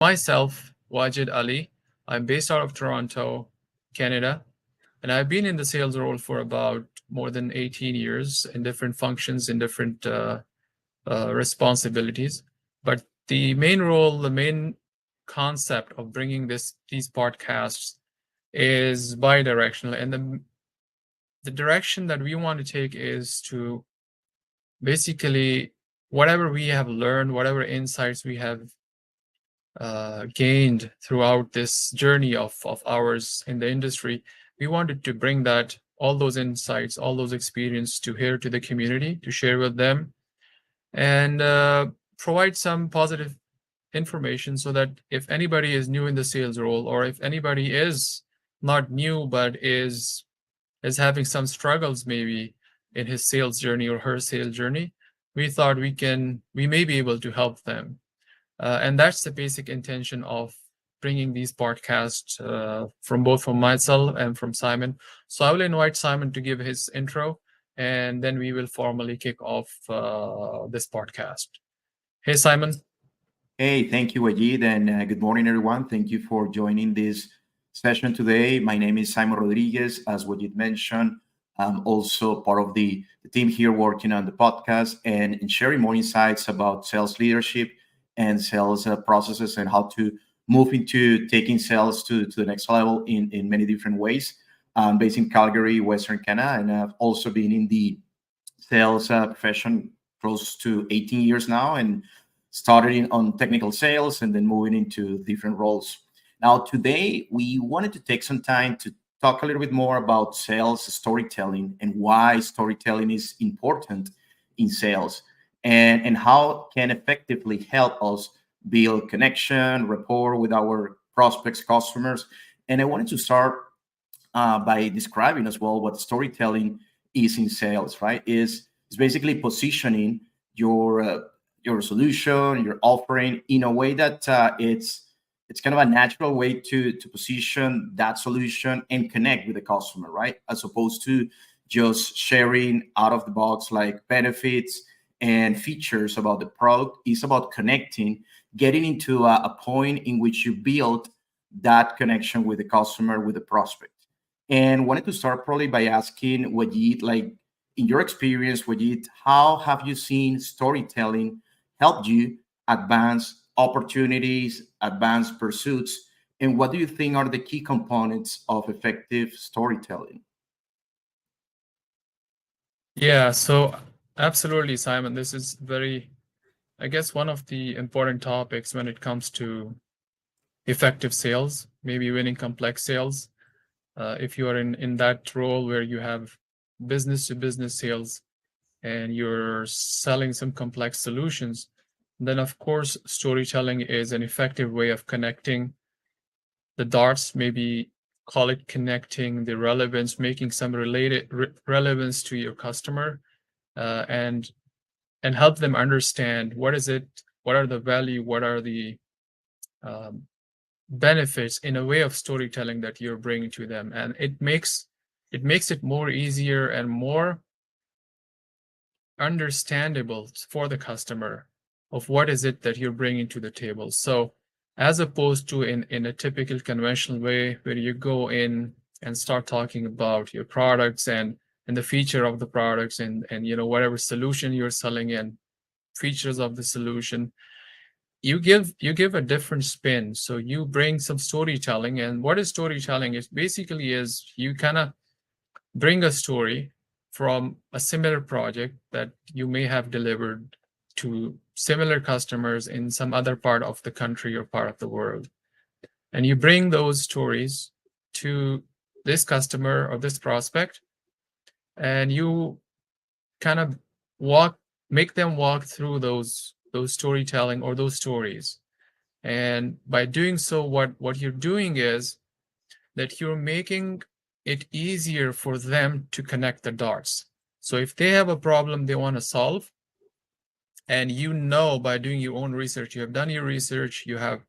Myself, Wajid Ali. I'm based out of Toronto, Canada, and I've been in the sales role for about more than 18 years in different functions, in different responsibilities. But the main role, the main concept of bringing these podcasts is bi-directional, and the direction that we want to take is to basically whatever we have learned, whatever insights we have gained throughout this journey of ours in the industry, we wanted to bring that all those insights, all those experience to here to the community to share with them and provide some positive information so that if anybody is new in the sales role or if anybody is not new but is having some struggles maybe in his sales journey or her sales journey, we thought we may be able to help them. And that's the basic intention of bringing these podcasts from myself and from Simon. So I will invite Simon to give his intro, and then we will formally kick off this podcast. Hey, Simon. Hey, thank you, Wajid, and good morning, everyone. Thank you for joining this session today. My name is Simon Rodriguez. As Wajid mentioned, I'm also part of the team here working on the podcast and sharing more insights about sales leadership and sales processes and how to move into taking sales to the next level in many different ways. I'm based in Calgary, Western Canada, and I've also been in the sales profession close to 18 years now and started on technical sales and then moving into different roles. Now, today, we wanted to take some time to talk a little bit more about sales storytelling and why storytelling is important in sales and how can effectively help us build connection, rapport with our prospects, customers. And I wanted to start by describing as well what storytelling is in sales, right? Is basically positioning your solution, your offering in a way that it's kind of a natural way to position that solution and connect with the customer, right? As opposed to just sharing out of the box like benefits and features about the product. It's about connecting, getting into a point in which you build that connection with the customer, with the prospect. And wanted to start probably by asking Wajid, like in your experience, Wajid, how have you seen storytelling helped you advance opportunities, advance pursuits, and what do you think are the key components of effective storytelling? Yeah, so absolutely, Simon. This is I guess, one of the important topics when it comes to effective sales, maybe winning complex sales. If you are in that role where you have business to business sales and you're selling some complex solutions, then of course storytelling is an effective way of connecting the dots, maybe call it connecting the relevance, making some relevance to your customer, and help them understand what is it, what are the value, what are the um, benefits in a way of storytelling that you're bringing to them, and it makes it more easier and more understandable for the customer of what is it that you're bringing to the table. So as opposed to in a typical conventional way where you go in and start talking about your products and the feature of the products and whatever solution you're selling and features of the solution, you give a different spin. So you bring some storytelling. And what is storytelling? It basically is you kind of bring a story from a similar project that you may have delivered to similar customers in some other part of the country or part of the world. And you bring those stories to this customer or this prospect, and you kind of make them walk through those storytelling or those stories. And by doing so, what you're doing is that you're making it easier for them to connect the dots. So if they have a problem they want to solve, and by doing your own research, you have done your research, you have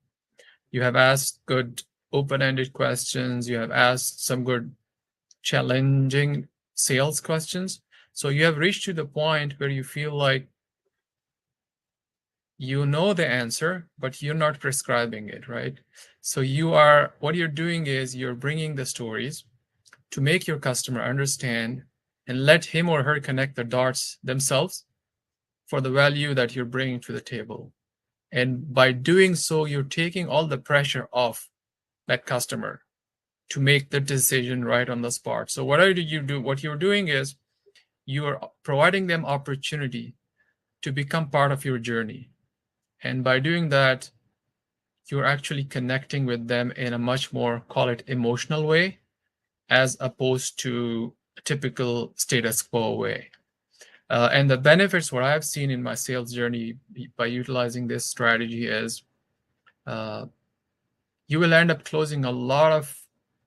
asked good open-ended questions, you have asked some good challenging sales questions. So you have reached to the point where you feel like you know the answer, but you're not prescribing it, right? So what you're doing is you're bringing the stories to make your customer understand and let him or her connect the dots themselves for the value that you're bringing to the table. And by doing so, you're taking all the pressure off that customer to make the decision right on the spot. So what you do? What you're doing is you are providing them opportunity to become part of your journey. And by doing that, you're actually connecting with them in a much more, call it, emotional way, as opposed to a typical status quo way. And the benefits, what I've seen in my sales journey by utilizing this strategy is you will end up closing a lot of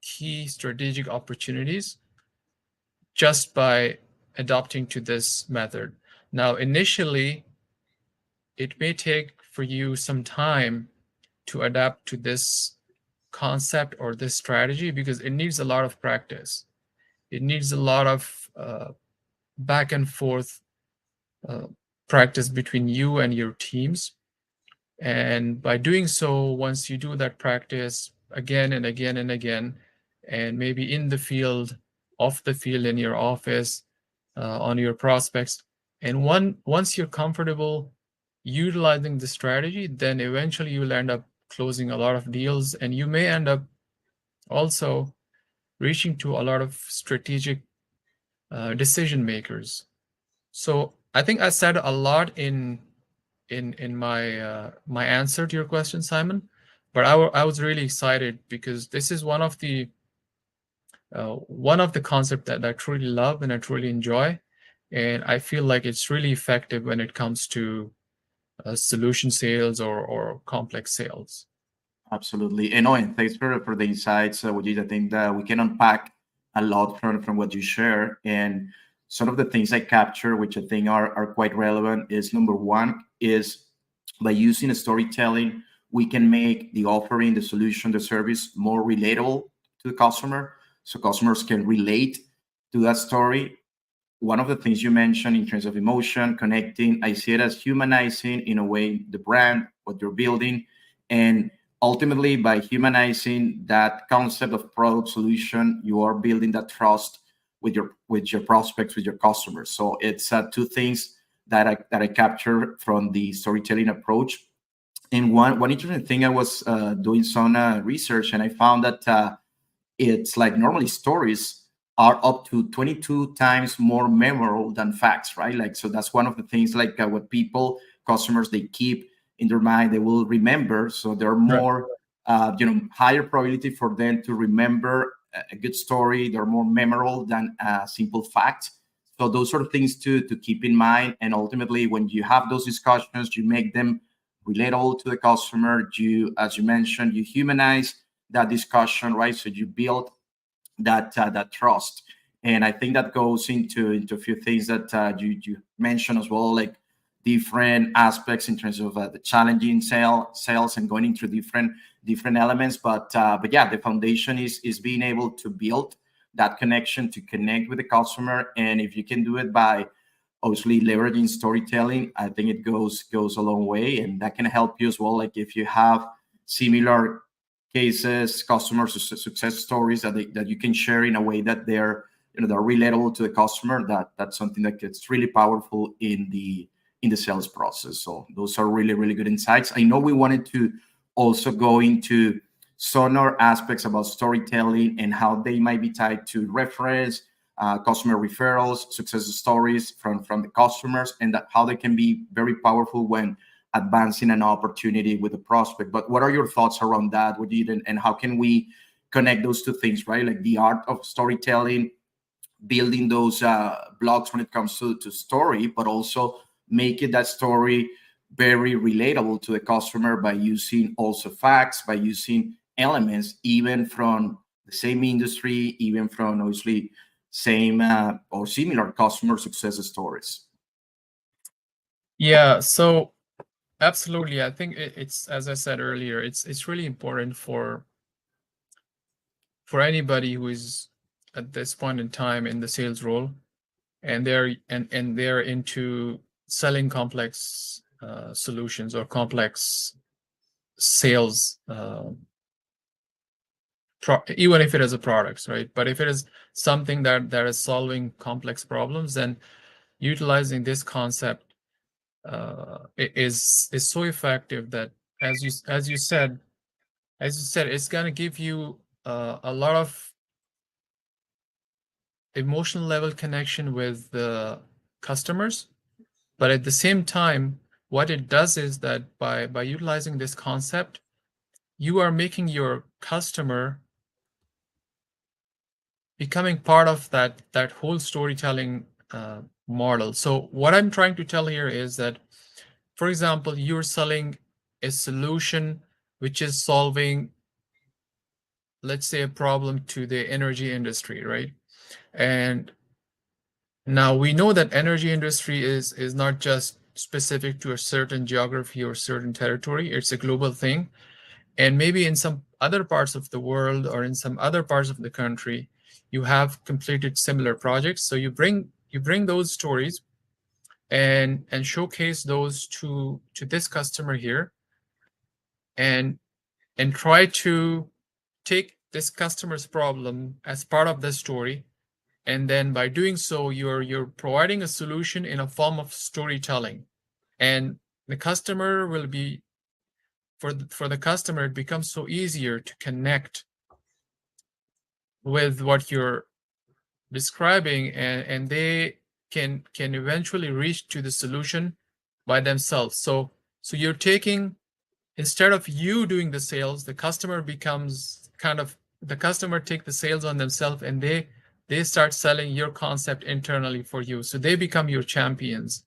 key strategic opportunities just by adopting to this method. Now, initially, it may take for you some time to adapt to this concept or this strategy because it needs a lot of practice. It needs a lot of back and forth practice between you and your teams. And by doing so, once you do that practice again and again and again, and maybe in the field, off the field, in your office, on your prospects, and once you're comfortable utilizing the strategy, then eventually you will end up closing a lot of deals, and you may end up also reaching to a lot of strategic decision makers. So I think I said a lot in my my answer to your question, Simon, but I was really excited because this is one of the concept that I truly love and I truly enjoy, and I feel like it's really effective when it comes to solution sales or complex sales. Absolutely. And thanks for the insights, Wajid. I think that we can unpack a lot from what you share. And some of the things I capture, which I think are quite relevant, is number one is by using storytelling, we can make the offering, the solution, the service more relatable to the customer. So customers can relate to that story. One of the things you mentioned in terms of emotion, connecting, I see it as humanizing in a way the brand, what you're building. And ultimately, by humanizing that concept of product solution, you are building that trust with your prospects, with your customers. So it's two things that I capture from the storytelling approach. And one interesting thing, I was doing some research, and I found that it's like normally stories are up to 22 times more memorable than facts, right? Like, so that's one of the things, like what customers, they keep in their mind, they will remember. So there are more, higher probability for them to remember a good story. They're more memorable than a simple fact. So those sort of things to keep in mind. And ultimately, when you have those discussions, you make them relatable to the customer. You, as you mentioned, you humanize that discussion, right? So you build that trust. And I think that goes into a few things that you mentioned as well, like different aspects in terms of the challenging sales and going into different elements. But yeah, the foundation is being able to build that connection, to connect with the customer. And if you can do it by obviously leveraging storytelling, I think it goes a long way, and that can help you as well. Like if you have similar cases, customer success stories that you can share in a way that they're relatable to the customer, that's something that gets really powerful in the sales process. So those are really good insights. I know we wanted to also go into some other aspects about storytelling and how they might be tied to reference, customer referrals, success stories from the customers, and how they can be very powerful when advancing an opportunity with a prospect. But what are your thoughts around that, Wajid, and how can we connect those two things, right? Like the art of storytelling, building those blocks when it comes to story, but also making that story very relatable to the customer by using also facts, by using elements even from the same industry, even from obviously same or similar customer success stories. Yeah, so absolutely. I think it's, as I said earlier, it's really important for anybody who is at this point in time in the sales role, and they're into selling complex solutions or complex sales, even if it is a product, right? But if it is something that is solving complex problems, then utilizing this concept is so effective that, as you said, it's going to give you a lot of emotional level connection with the customers. But at the same time, what it does is that by utilizing this concept, you are making your customer becoming part of that whole storytelling model. So what I'm trying to tell here is that, for example, you're selling a solution which is solving, let's say, a problem to the energy industry, right? And now we know that energy industry is not just specific to a certain geography or certain territory. It's a global thing. And maybe in some other parts of the world or in some other parts of the country, you have completed similar projects. So you bring those stories and showcase those to this customer here, and try to take this customer's problem as part of the story. And then by doing so, you're providing a solution in a form of storytelling. And the customer will be, for the customer, it becomes so easier to connect with what you're describing, and they can eventually reach to the solution by themselves. So you're taking, instead of you doing the sales, the customer becomes the customer take the sales on themselves, and they start selling your concept internally for you. So they become your champions,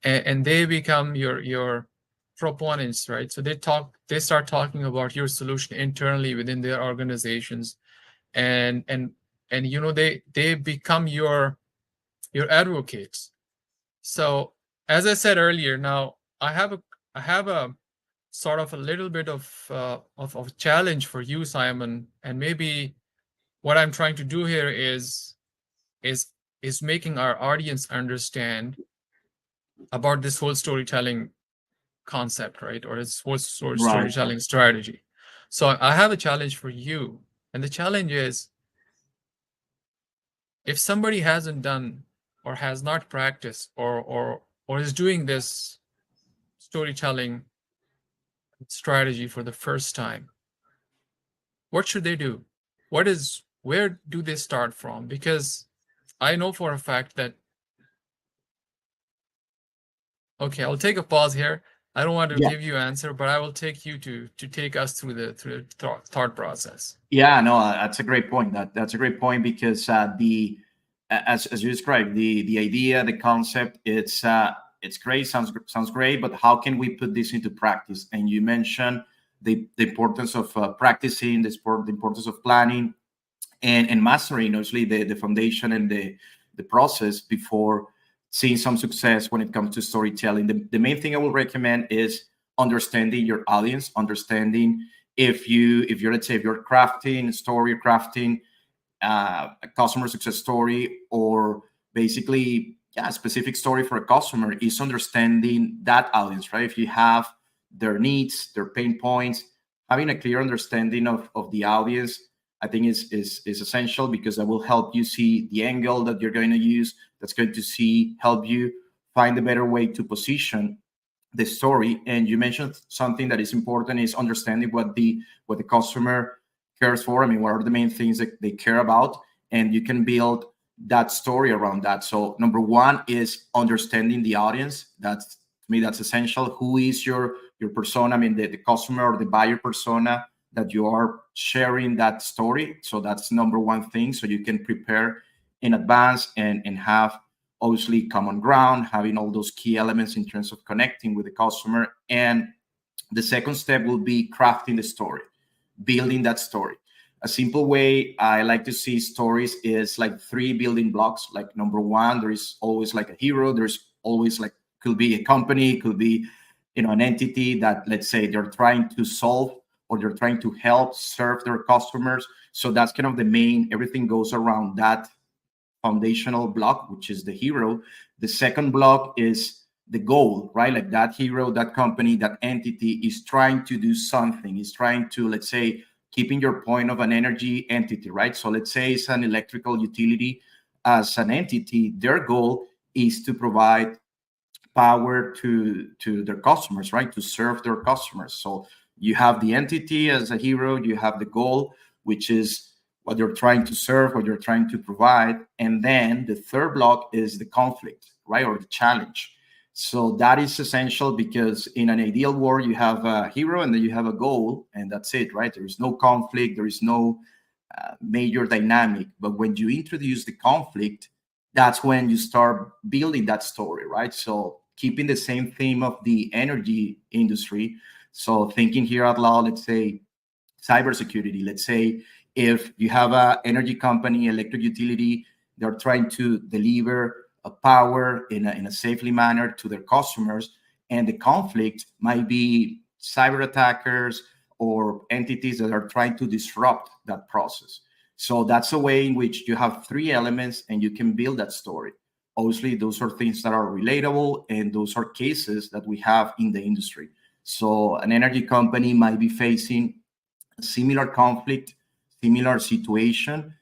and they become your proponents, right? So they start talking about your solution internally within their organizations, and they become your advocates. So as I said earlier, now I have a sort of a little bit of challenge for you, Simon, and maybe what I'm trying to do here is making our audience understand about this whole storytelling concept, right? Or this whole storytelling strategy. So I have a challenge for you, and the challenge is, if somebody hasn't done or has not practiced or is doing this storytelling strategy for the first time, what should they do? Where do they start from? Because I know for a fact that, okay, I'll take a pause here. I don't want to give you an answer, but I will take you to take us through the thought process. Yeah, no, that's a great point. That's a great point, because as you described, the idea, the concept, it's great, sounds great, but how can we put this into practice? And you mentioned the importance of practicing, the importance of planning and mastering, obviously, the foundation and the process before seeing some success when it comes to storytelling. The main thing I will recommend is understanding your audience, understanding if you're, let's say, if you're crafting a story, crafting a customer success story, or basically, a specific story for a customer, is understanding that audience, right? If you have their needs, their pain points, having a clear understanding of the audience, I think is essential, because that will help you see the angle that you're going to use. That's going to help you find a better way to position the story. And you mentioned something that is important, is understanding what the customer cares for. I mean, what are the main things that they care about, and you can build that story around that. So number one is understanding the audience. That's, to me, that's essential. Who is your persona? I mean, the customer or the buyer persona that you are sharing that story. So that's number one thing. So you can prepare in advance and have, obviously, common ground, having all those key elements in terms of connecting with the customer. And the second step will be crafting the story, building that story. A simple way I like to see stories is like 3 building blocks. Like, number one, there is always like a hero. There's always, like, could be a company, could be, an entity that, let's say, they're trying to solve, or they're trying to help serve their customers. So that's kind of the main, everything goes around that foundational block, which is the hero. The second block is the goal, right? Like that hero, that company, that entity is trying to do something, is trying to, let's say, keeping your point of an energy entity, right? So let's say it's an electrical utility. As an entity, their goal is to provide power to their customers, right? To serve their customers. So you have the entity as a hero, you have the goal, which is what you're trying to serve, what you're trying to provide. And then the third block is the conflict, right? Or the challenge. So that is essential, because in an ideal world, you have a hero and then you have a goal, and that's it, right? There is no conflict, there is no major dynamic. But when you introduce the conflict, that's when you start building that story, right? So keeping the same theme of the energy industry. So thinking here out loud, let's say cybersecurity. Let's say if you have an energy company, electric utility, they're trying to deliver a power in a safely manner to their customers, and the conflict might be cyber attackers or entities that are trying to disrupt that process. So that's a way in which you have three elements and you can build that story. Obviously, those are things that are relatable, and those are cases that we have in the industry. So an energy company might be facing a similar conflict, similar situation,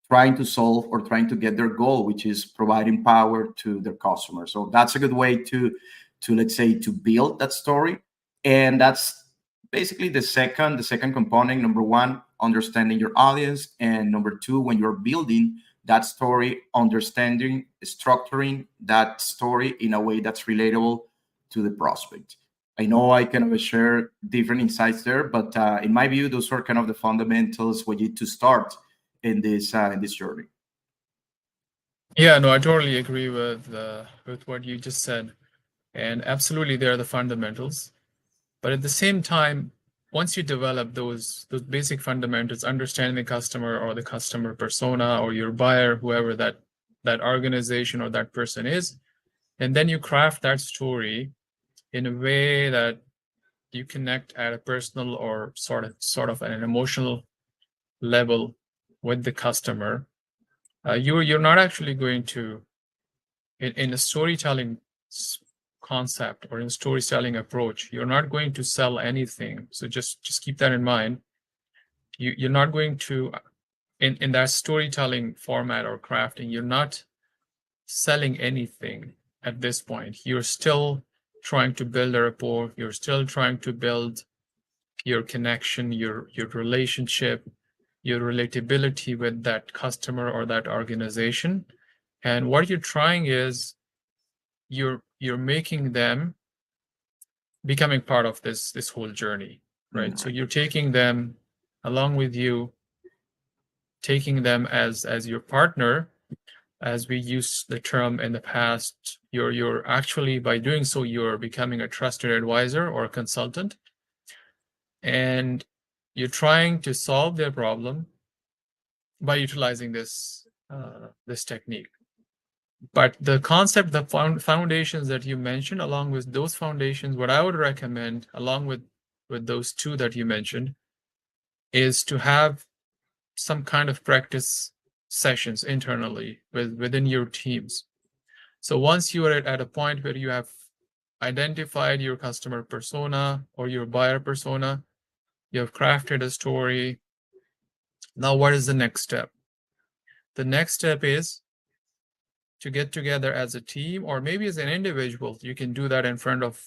trying to solve or trying to get their goal, which is providing power to their customers. So that's a good way to let's say to build that story. And that's basically the second component. Number one, understanding your audience, and number two, when you're building that story, understanding, structuring that story in a way that's relatable to the prospect. I know I kind of share different insights there, but in my view, those are kind of the fundamentals we need to start in this journey. Yeah, no, I totally agree with what you just said, and absolutely, they are the fundamentals. But at the same time, once you develop those basic fundamentals, understanding the customer or the customer persona or your buyer, whoever that organization or that person is, and then you craft that story in a way that you connect at a personal or sort of an emotional level with the customer. You're not actually going to in a storytelling concept or in storytelling approach, you're not going to sell anything. So just keep that in mind. You're not going to in that storytelling format or crafting, you're not selling anything at this point. You're still trying to build a rapport, you're still trying to build your connection, your relationship, your relatability with that customer or that organization. And what you're trying is you're making them becoming part of this whole journey, right? So you're taking them along with you, taking them as your partner, as we use the term in the past. You're actually, by doing so, you're becoming a trusted advisor or a consultant, and you're trying to solve their problem by utilizing this technique. But the concept, the foundations that you mentioned, along with those foundations, what I would recommend, along with those two that you mentioned, is to have some kind of practice sessions internally within your teams. So once you are at a point where you have identified your customer persona or your buyer persona, you have crafted a story. Now, what is the next step? The next step is to get together as a team, or maybe as an individual. You can do that in front of,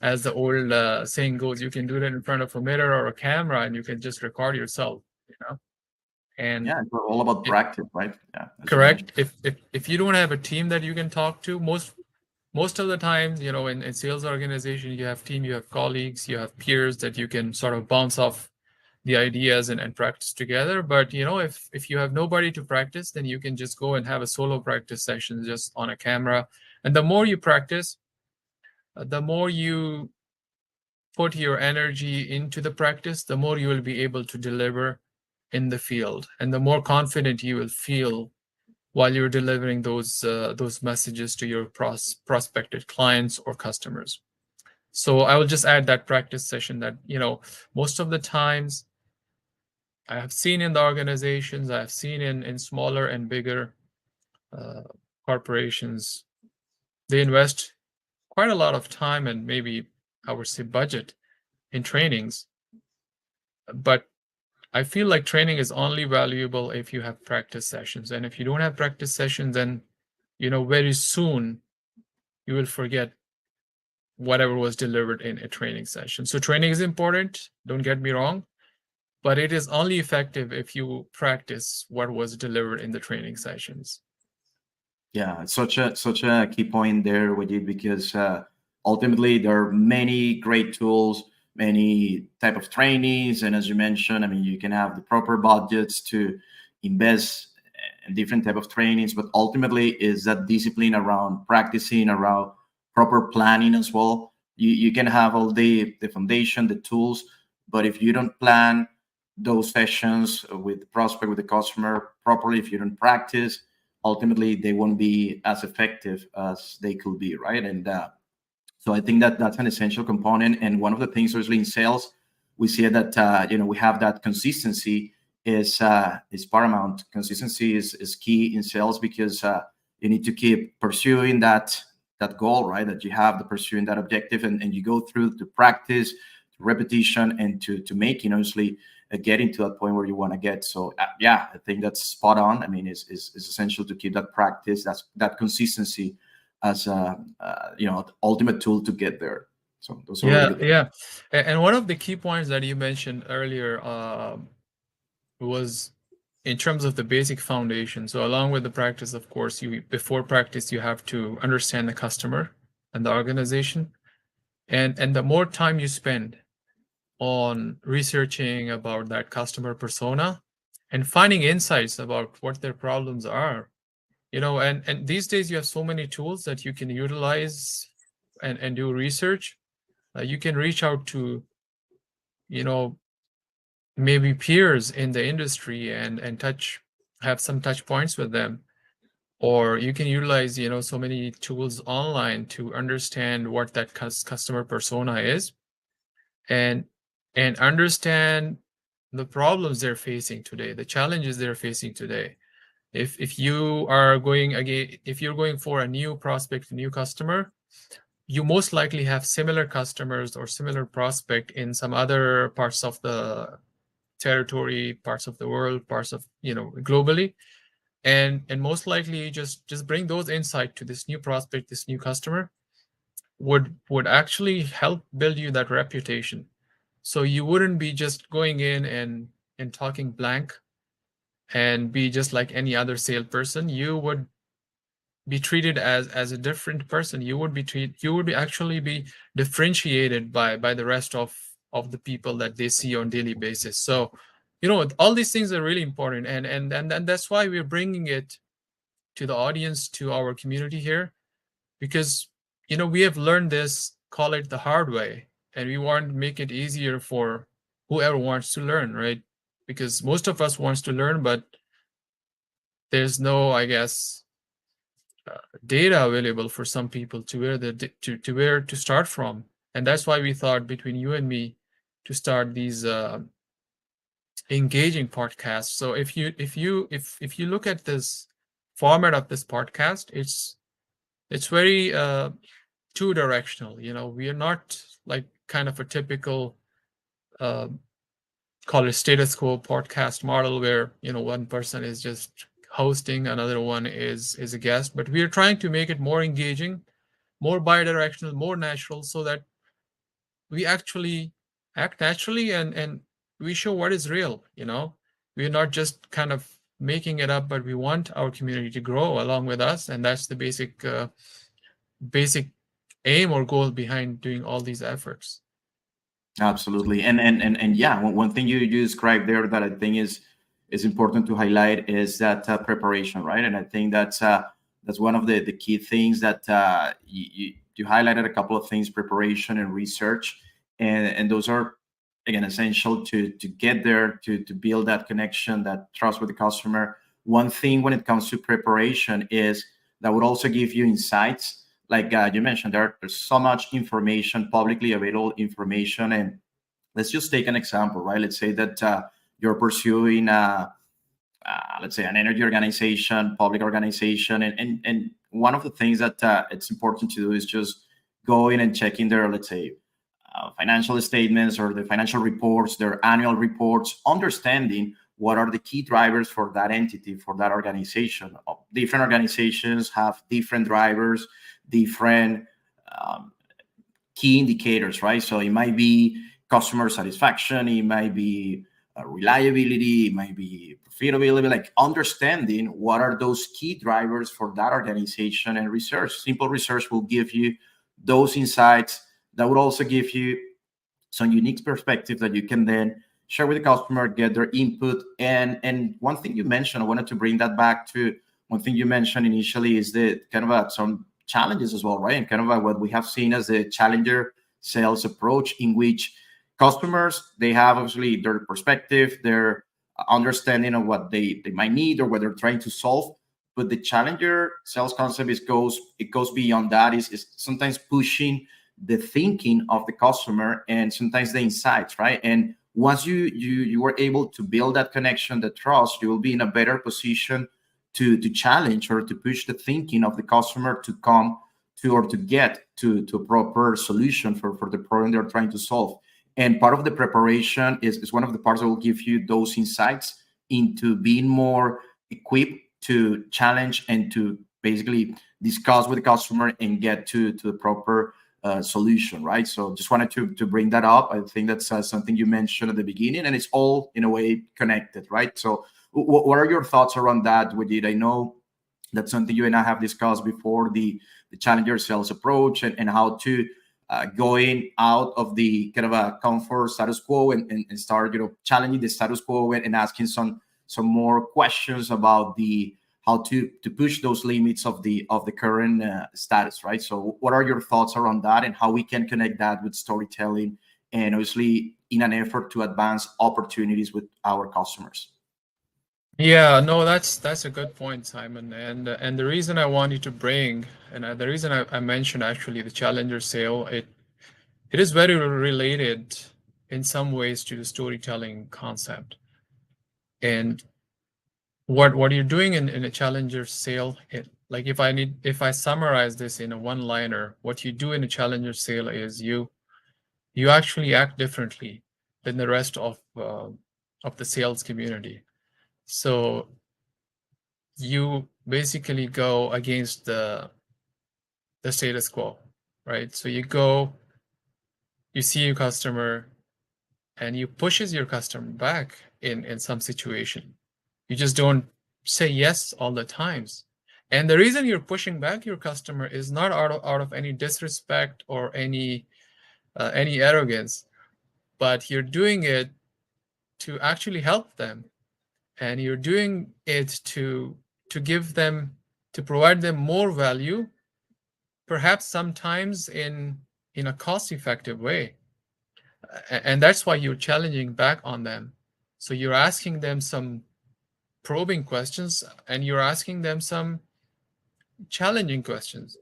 as the old saying goes, you can do that in front of a mirror or a camera, and you can just record yourself, and yeah, it's all about practice, right? Yeah, correct. If you don't have a team that you can talk to, most of the time, in sales organization, you have team, you have colleagues, you have peers that you can sort of bounce off the ideas and practice together. But if you have nobody to practice, then you can just go and have a solo practice session just on a camera. And the more you practice, the more you put your energy into the practice, the more you will be able to deliver in the field, and the more confident you will feel while you're delivering those messages to your prospective clients or customers. So I will just add that practice session that, most of the times I have seen in the organizations, I have seen in smaller and bigger corporations, they invest quite a lot of time and maybe I would say budget in trainings. But I feel like training is only valuable if you have practice sessions. And if you don't have practice sessions, then very soon you will forget whatever was delivered in a training session. So training is important, don't get me wrong, but it is only effective if you practice what was delivered in the training sessions. Yeah, it's such a key point there with it, because ultimately there are many great tools, many type of trainings, and as you mentioned, I mean, you can have the proper budgets to invest in different type of trainings, but ultimately is that discipline around practicing, around proper planning as well. You can have all the foundation, the tools, but if you don't plan those sessions with the prospect, with the customer properly, if you don't practice, ultimately they won't be as effective as they could be, right? And so I think that that's an essential component. And one of the things, obviously, in sales, we see that we have that consistency is paramount. Consistency is key in sales, because you need to keep pursuing that goal, right? That you have the pursuing that objective, and you go through the practice, to repetition, and to making, obviously, getting to that point where you want to get. So yeah, I think that's spot on. I mean, it's essential to keep that practice, that consistency as the ultimate tool to get there. So those are really Yeah, good things. yeah. And one of the key points that you mentioned earlier was in terms of the basic foundation. So along with the practice, of course, before practice, you have to understand the customer and the organization. And the more time you spend on researching about that customer persona and finding insights about what their problems are, and these days you have so many tools that you can utilize and do research. You can reach out to, maybe peers in the industry and have some touch points with them, or you can utilize so many tools online to understand what that customer persona is, and understand the problems they're facing today, the challenges they're facing today. If you are going again, if you're going for a new prospect, a new customer, you most likely have similar customers or similar prospect in some other parts of the territory, parts of the world, parts of globally, and most likely just bring those insight to this new prospect, this new customer, would actually help build you that reputation. So you wouldn't be just going in and talking blank and be just like any other salesperson. You would be treated as a different person. You would be actually be differentiated by the rest of the people that they see on daily basis. So all these things are really important, and that's why we're bringing it to the audience, to our community here, because we have learned this, call it the hard way, and we want to make it easier for whoever wants to learn, right? Because most of us wants to learn, but there's no, I guess, data available for some people to where to start from. And that's why we thought, between you and me, to start these engaging podcasts. So if you look at this format of this podcast, it's very two directional. We are not like kind of a typical call it status quo podcast model, where one person is just hosting, another one is a guest, but we are trying to make it more engaging, more bidirectional, more natural, so that we actually act naturally, and we show what is real. We're not just kind of making it up, but we want our community to grow along with us, and that's the basic aim or goal behind doing all these efforts. Absolutely. And yeah, one thing you described there that I think is important to highlight is that preparation, right? And I think that's one of the key things that you highlighted. A couple of things: preparation and research, and those are, again, essential to get there, to build that connection, that trust with the customer. One thing when it comes to preparation is that would also give you insights, like you mentioned. There's so much information, publicly available information, and let's just take an example, right? Let's say that you're pursuing let's say an energy organization, public organization, and one of the things that it's important to do is just going and checking their, let's say, financial statements or the financial reports, their annual reports, understanding what are the key drivers for that entity, for that organization. Different organizations have different drivers, different um, key indicators, right? So it might be customer satisfaction, it might be reliability, it might be profitability, like understanding what are those key drivers for that organization. And research, simple research will give you those insights. That would also give you some unique perspective that you can then share with the customer, get their input. And one thing you mentioned, I wanted to bring that back to one thing you mentioned initially, is the kind of some challenges as well, right? And kind of what we have seen as a challenger sales approach, in which customers, they have obviously their perspective, their understanding of what they might need or what they're trying to solve. But the challenger sales concept goes beyond that, is sometimes pushing the thinking of the customer and sometimes the insights, right? And once you are able to build that connection, the trust, you will be in a better position to challenge or to push the thinking of the customer to come to, or to get to a proper solution for the problem they're trying to solve. And part of the preparation is one of the parts that will give you those insights into being more equipped to challenge and to basically discuss with the customer and get to the proper solution, right? So just wanted to bring that up. I think that's something you mentioned at the beginning, and it's all in a way connected, right? So what are your thoughts around that, Wajid? I know that's something you and I have discussed before, the challenger sales approach, and how to going out of the kind of a comfort status quo and start, challenging the status quo and asking some more questions about the how to push those limits of the current status, right? So what are your thoughts around that, and how we can connect that with storytelling, and obviously in an effort to advance opportunities with our customers? Yeah, no, that's a good point, Simon. And the reason I want you to bring, and the reason I mentioned actually the challenger sale, it is very related in some ways to the storytelling concept. And what you're doing in a challenger sale, like if I summarize this in a one-liner, what you do in a challenger sale is you actually act differently than the rest of the sales community. So you basically go against the status quo, right? So you see your customer, and you pushes your customer back in some situation. You just don't say yes all the times. And the reason you're pushing back your customer is not out of any disrespect or any arrogance, but you're doing it to actually help them, and you're doing it to give them, to provide them more value, perhaps sometimes in a cost-effective way. And that's why you're challenging back on them. So you're asking them some probing questions, and you're asking them some challenging questions.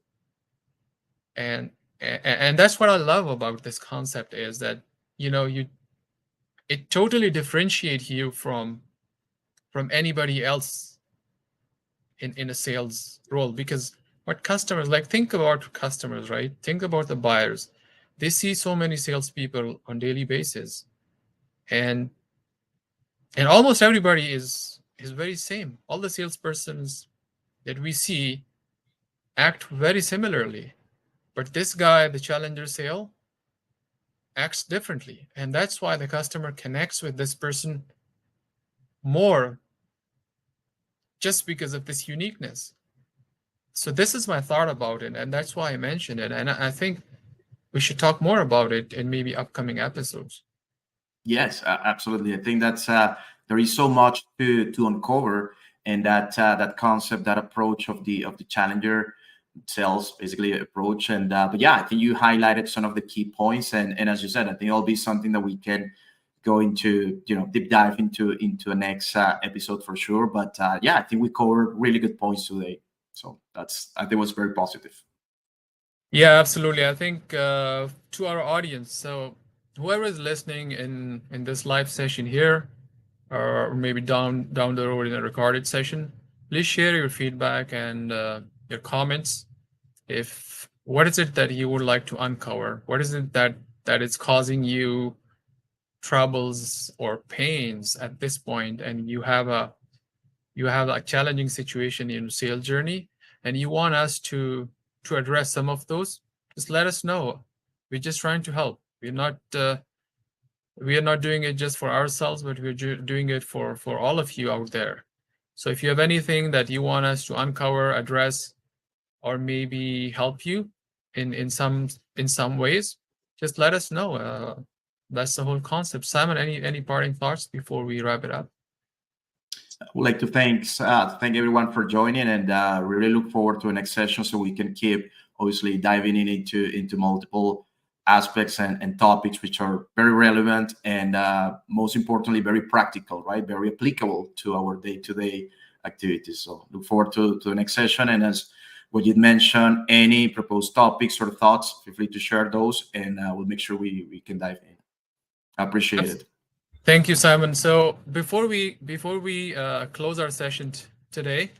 And that's what I love about this concept, is that it totally differentiates you from anybody else in a sales role. Because what customers like, think about customers, right? Think about the buyers. They see so many salespeople on daily basis, and almost everybody is very same. All the salespersons that we see act very similarly, but this guy, the challenger sale, acts differently, and that's why the customer connects with this person more, just because of this uniqueness. So this is my thought about it, and that's why I mentioned it, and I think we should talk more about it in maybe upcoming episodes. Yes, absolutely. I think that's there is so much to uncover, and that concept, that approach of the challenger sales basically approach. And but yeah, I think you highlighted some of the key points, and as you said, I think it'll be something that we can go into, deep dive into a next episode for sure. But yeah, I think we covered really good points today. So I think it was very positive. Yeah, absolutely. I think to our audience, so whoever is listening in this live session here, or maybe down the road in a recorded session, please share your feedback and your comments. If what is it that you would like to uncover? What is it that is causing you troubles or pains at this point, and you have a challenging situation in your sales journey, and you want us to address some of those? Just let us know. We're just trying to help. We're not doing it just for ourselves, but we're doing it for all of you out there. So if you have anything that you want us to uncover, address, or maybe help you in some ways, just let us know. That's the whole concept. Simon, any parting thoughts before we wrap it up? I would like to thank everyone for joining, and really look forward to the next session so we can keep obviously diving into multiple aspects and topics which are very relevant and most importantly very practical, right? Very applicable to our day-to-day activities. So look forward to the next session, and as Wajid mentioned, any proposed topics or thoughts, feel free to share those, and we'll make sure we can dive in. I appreciate it. Thank you, Simon. So before we close our session today,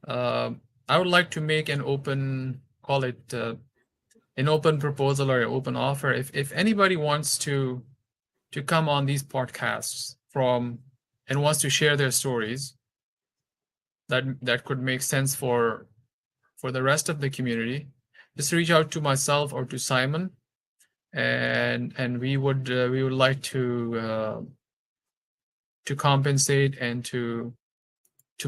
I would like to make an open, call it an open proposal or an open offer. If anybody wants to come on these podcasts and wants to share their stories that could make sense for the rest of the community, just reach out to myself or to Simon, and we would like to compensate and to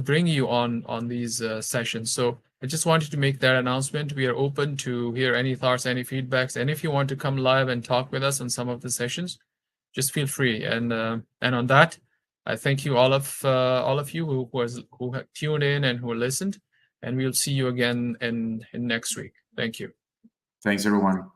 bring you on these sessions. So I just wanted to make that announcement. We are open to hear any thoughts, any feedbacks, and if you want to come live and talk with us on some of the sessions, just feel free. And on that, I thank you all of you who have tuned in and who listened, and we'll see you again in next week. Thank you. Thanks, everyone.